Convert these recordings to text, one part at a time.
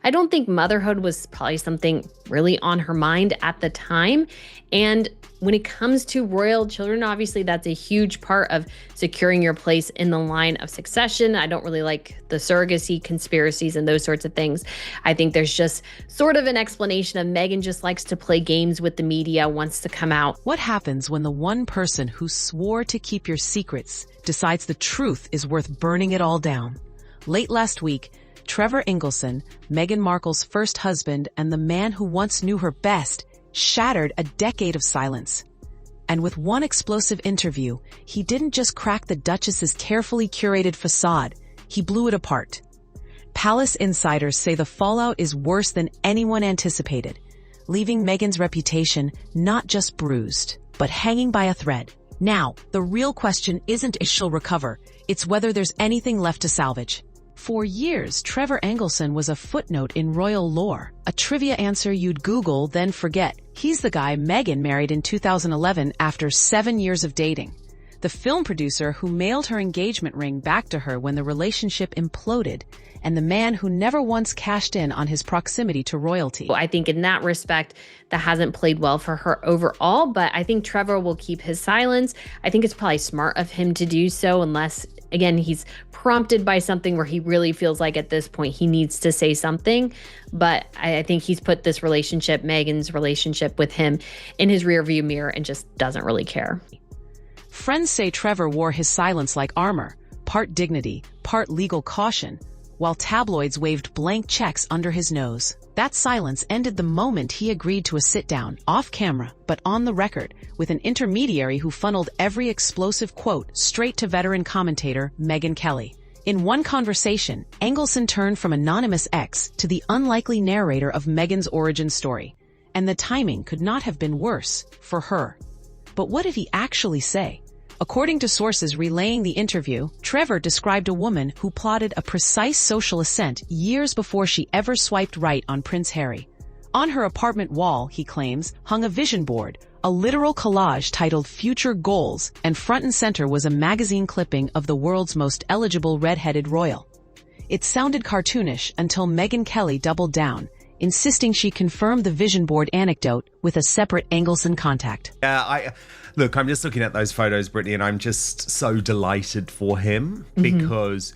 I don't think motherhood was probably something really on her mind at the time. And when it comes to royal children, obviously that's a huge part of securing your place in the line of succession. I don't really like the surrogacy conspiracies and those sorts of things. I think there's just sort of an explanation of Meghan just likes to play games with the media, wants to come out. What happens when the one person who swore to keep your secrets decides the truth is worth burning it all down? Late last week, Trevor Ingleson, Meghan Markle's first husband and the man who once knew her best, shattered a decade of silence. And with one explosive interview, he didn't just crack the Duchess's carefully curated facade, he blew it apart. Palace insiders say the fallout is worse than anyone anticipated, leaving Meghan's reputation not just bruised, but hanging by a thread. Now, the real question isn't if she'll recover, it's whether there's anything left to salvage. For years, Trevor Ingleson was a footnote in royal lore, a trivia answer you'd Google, then forget. He's the guy Meghan married in 2011 after 7 years of dating. The film producer who mailed her engagement ring back to her when the relationship imploded, and the man who never once cashed in on his proximity to royalty. I think in that respect, that hasn't played well for her overall, but I think Trevor will keep his silence. I think it's probably smart of him to do so unless, again, he's prompted by something where he really feels like at this point he needs to say something. But I think he's put this relationship, Meghan's relationship with him, in his rearview mirror and just doesn't really care. Friends say Trevor wore his silence like armor, part dignity, part legal caution, while tabloids waved blank checks under his nose. That silence ended the moment he agreed to a sit-down, off camera, but on the record, with an intermediary who funneled every explosive quote straight to veteran commentator Megyn Kelly. In one conversation, Ingleson turned from anonymous ex to the unlikely narrator of Meghan's origin story. And the timing could not have been worse for her. But what did he actually say? According to sources relaying the interview, Trevor described a woman who plotted a precise social ascent years before she ever swiped right on Prince Harry. On her apartment wall, he claims, hung a vision board, a literal collage titled Future Goals, and front and center was a magazine clipping of the world's most eligible red-headed royal. It sounded cartoonish until Megyn Kelly doubled down, insisting she confirmed the vision board anecdote with a separate Ingleson contact. Look, I'm just looking at those photos, Brittany, and I'm just so delighted for him because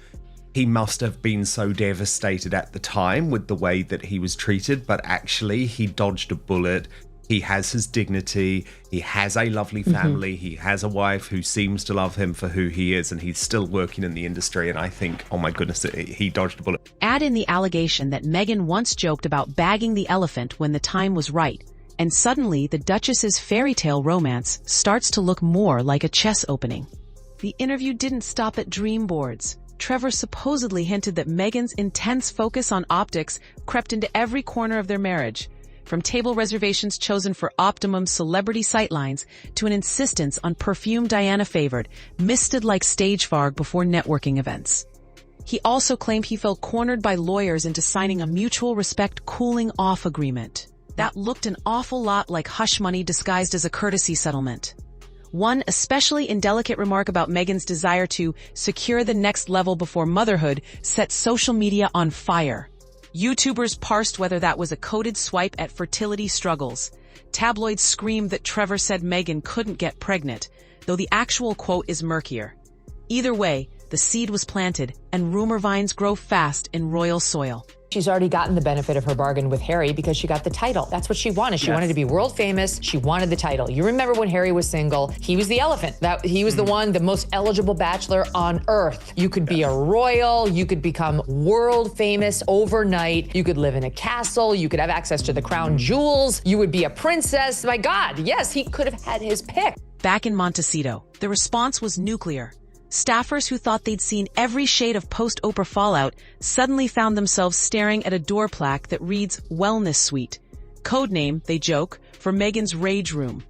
he must have been so devastated at the time with the way that he was treated, but actually he dodged a bullet. He has his dignity. He has a lovely family. He has a wife who seems to love him for who he is, and he's still working in the industry. And I think, oh my goodness, he dodged a bullet. Add in the allegation that Meghan once joked about bagging the elephant when the time was right, and suddenly the Duchess's fairy tale romance starts to look more like a chess opening. The interview didn't stop at dream boards. Trevor supposedly hinted that Meghan's intense focus on optics crept into every corner of their marriage, from table reservations chosen for optimum celebrity sightlines to an insistence on perfume Diana favored, misted like stage fog before networking events. He also claimed he felt cornered by lawyers into signing a mutual respect cooling off agreement. That looked an awful lot like hush money disguised as a courtesy settlement. One especially indelicate remark about Meghan's desire to secure the next level before motherhood set social media on fire. YouTubers parsed whether that was a coded swipe at fertility struggles. Tabloids screamed that Trevor said Meghan couldn't get pregnant, though the actual quote is murkier. Either way, the seed was planted, and rumor vines grow fast in royal soil. She's already gotten the benefit of her bargain with Harry because she got the title. That's what she wanted. She wanted to be world famous. She wanted the title. You remember when Harry was single, he was the elephant. He was the one, the most eligible bachelor on earth. You could be a royal. You could become world famous overnight. You could live in a castle. You could have access to the crown jewels. You would be a princess. My God, yes, he could have had his pick. Back in Montecito, the response was nuclear. Staffers who thought they'd seen every shade of post-Oprah fallout suddenly found themselves staring at a door plaque that reads Wellness Suite, codename, they joke, for Meghan's rage room.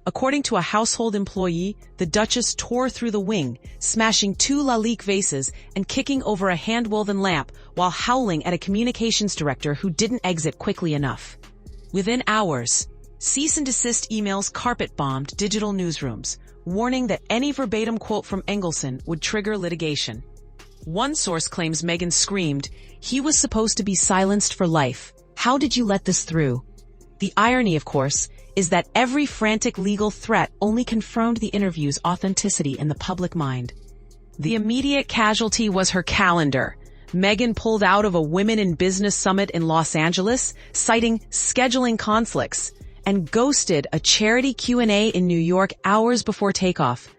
According to a household employee, the Duchess tore through the wing, smashing 2 Lalique vases and kicking over a hand-woven lamp while howling at a communications director who didn't exit quickly enough. Within hours, cease and desist emails carpet-bombed digital newsrooms, warning that any verbatim quote from Ingleson would trigger litigation. One source claims Meghan screamed, "He was supposed to be silenced for life. How did you let this through?" The irony, of course, is that every frantic legal threat only confirmed the interview's authenticity in the public mind. The immediate casualty was her calendar. Meghan pulled out of a Women in Business summit in Los Angeles, citing scheduling conflicts, and ghosted a charity Q&A in New York hours before takeoff.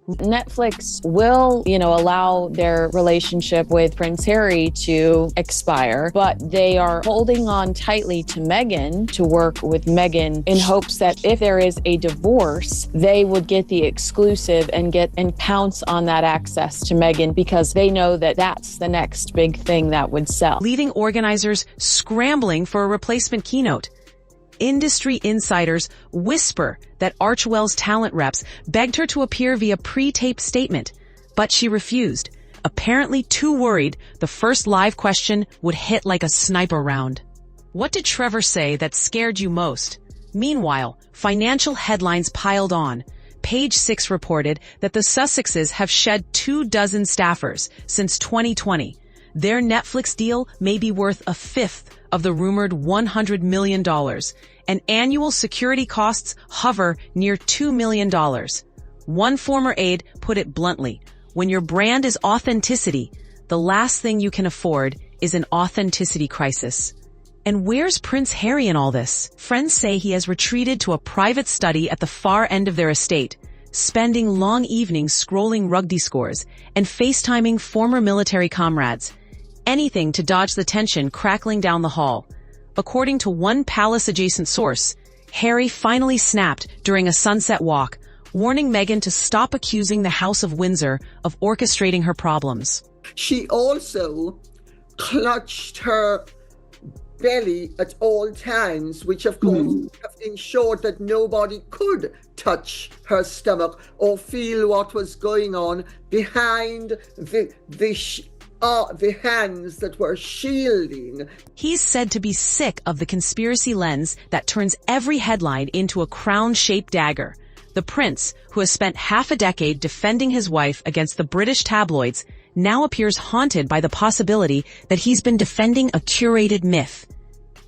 Netflix will, allow their relationship with Prince Harry to expire, but they are holding on tightly to Meghan to work with Meghan in hopes that if there is a divorce, they would get the exclusive and pounce on that access to Meghan because they know that that's the next big thing that would sell. Leaving organizers scrambling for a replacement keynote. Industry insiders whisper that Archewell's talent reps begged her to appear via pre-taped statement, but she refused, apparently too worried the first live question would hit like a sniper round. What did Trevor say that scared you most? Meanwhile, financial headlines piled on. Page 6 reported that the Sussexes have shed 24 staffers since 2020. Their Netflix deal may be worth a fifth of the rumored $100 million, and annual security costs hover near $2 million. One former aide put it bluntly, when your brand is authenticity, the last thing you can afford is an authenticity crisis. And where's Prince Harry in all this? Friends say he has retreated to a private study at the far end of their estate, spending long evenings scrolling rugby scores and FaceTiming former military comrades. Anything to dodge the tension crackling down the hall. According to one palace-adjacent source, Harry finally snapped during a sunset walk, warning Meghan to stop accusing the House of Windsor of orchestrating her problems. She also clutched her belly at all times, which of course have ensured that nobody could touch her stomach or feel what was going on behind the hands that were shielding. He's said to be sick of the conspiracy lens that turns every headline into a crown-shaped dagger. The prince, who has spent half a decade defending his wife against the British tabloids, now appears haunted by the possibility that he's been defending a curated myth.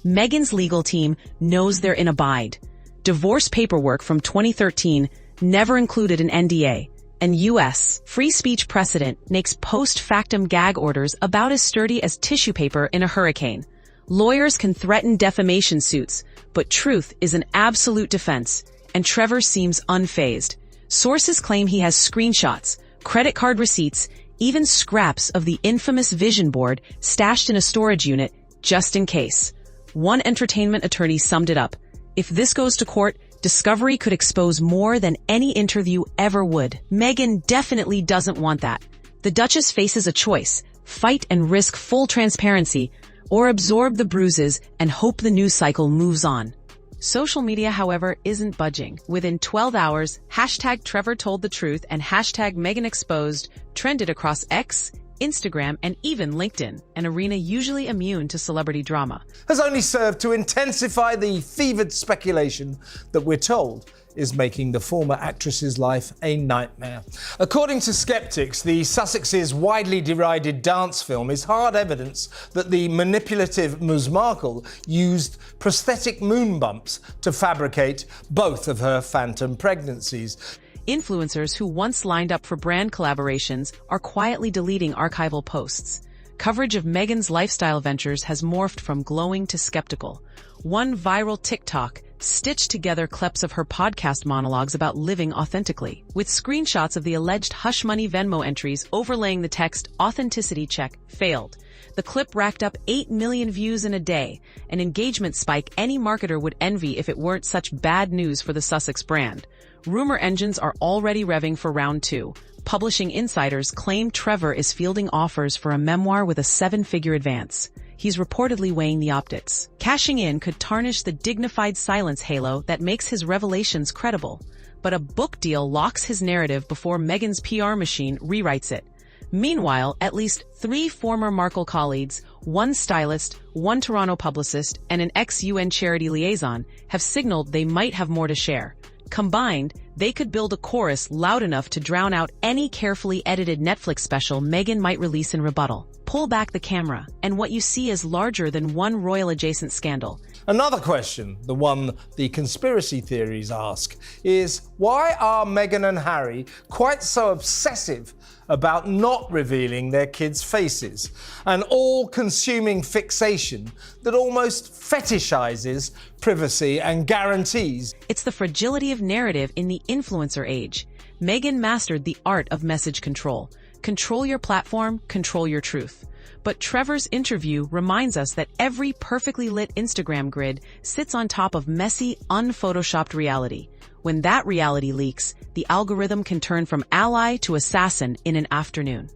Meghan's legal team knows they're in a bind. Divorce paperwork from 2013 never included an NDA. And U.S. free speech precedent makes post-factum gag orders about as sturdy as tissue paper in a hurricane. Lawyers can threaten defamation suits, but truth is an absolute defense, and Trevor seems unfazed. Sources claim he has screenshots, credit card receipts, even scraps of the infamous vision board stashed in a storage unit, just in case. One entertainment attorney summed it up. If this goes to court, discovery could expose more than any interview ever would. Meghan definitely doesn't want that. The Duchess faces a choice: fight and risk full transparency, or absorb the bruises and hope the news cycle moves on. Social media, however, isn't budging. Within 12 hours, hashtag Trevor told the truth and hashtag Meghan exposed trended across X, Instagram, and even LinkedIn, an arena usually immune to celebrity drama. Has only served to intensify the fevered speculation that we're told is making the former actress's life a nightmare. According to skeptics, the Sussexes' widely derided dance film is hard evidence that the manipulative Ms. Markle used prosthetic moon bumps to fabricate both of her phantom pregnancies. Influencers who once lined up for brand collaborations are quietly deleting archival posts. Coverage of Meghan's lifestyle ventures has morphed from glowing to skeptical. One viral TikTok stitched together clips of her podcast monologues about living authentically, with screenshots of the alleged hush money Venmo entries overlaying the text "authenticity check failed." The clip racked up 8 million views in a day, an engagement spike any marketer would envy if it weren't such bad news for the Sussex brand. Rumor engines are already revving for round 2. Publishing insiders claim Trevor is fielding offers for a memoir with a 7-figure advance. He's reportedly weighing the optics. Cashing in could tarnish the dignified silence halo that makes his revelations credible. But a book deal locks his narrative before Meghan's PR machine rewrites it. Meanwhile, at least 3 former Markle colleagues, 1 stylist, 1 Toronto publicist, and an ex-UN charity liaison have signaled they might have more to share. Combined, they could build a chorus loud enough to drown out any carefully edited Netflix special Meghan might release in rebuttal. Pull back the camera, and what you see is larger than one royal-adjacent scandal. Another question, the one the conspiracy theories ask, is why are Meghan and Harry quite so obsessive about not revealing their kids' faces? An all-consuming fixation that almost fetishizes privacy and guarantees. It's the fragility of narrative in the influencer age. Meghan mastered the art of message control. Control your platform, control your truth. But Trevor's interview reminds us that every perfectly lit Instagram grid sits on top of messy, unphotoshopped reality. When that reality leaks, the algorithm can turn from ally to assassin in an afternoon.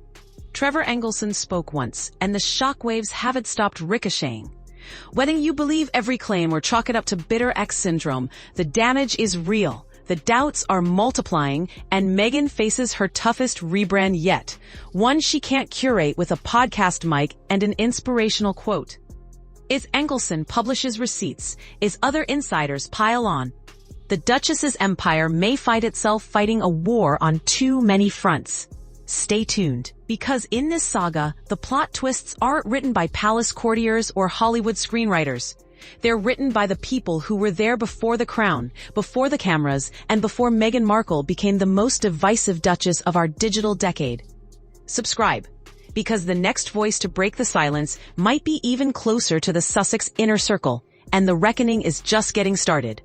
Trevor Engelson spoke once, and the shockwaves haven't stopped ricocheting. Whether you believe every claim or chalk it up to bitter X syndrome, the damage is real. The doubts are multiplying, and Meghan faces her toughest rebrand yet. One she can't curate with a podcast mic and an inspirational quote. As Engelson publishes receipts, as other insiders pile on, the Duchess's empire may find itself fighting a war on too many fronts. Stay tuned, because in this saga, the plot twists aren't written by palace courtiers or Hollywood screenwriters. They're written by the people who were there before the crown, before the cameras, and before Meghan Markle became the most divisive Duchess of our digital decade. Subscribe, because the next voice to break the silence might be even closer to the Sussex inner circle, and the reckoning is just getting started.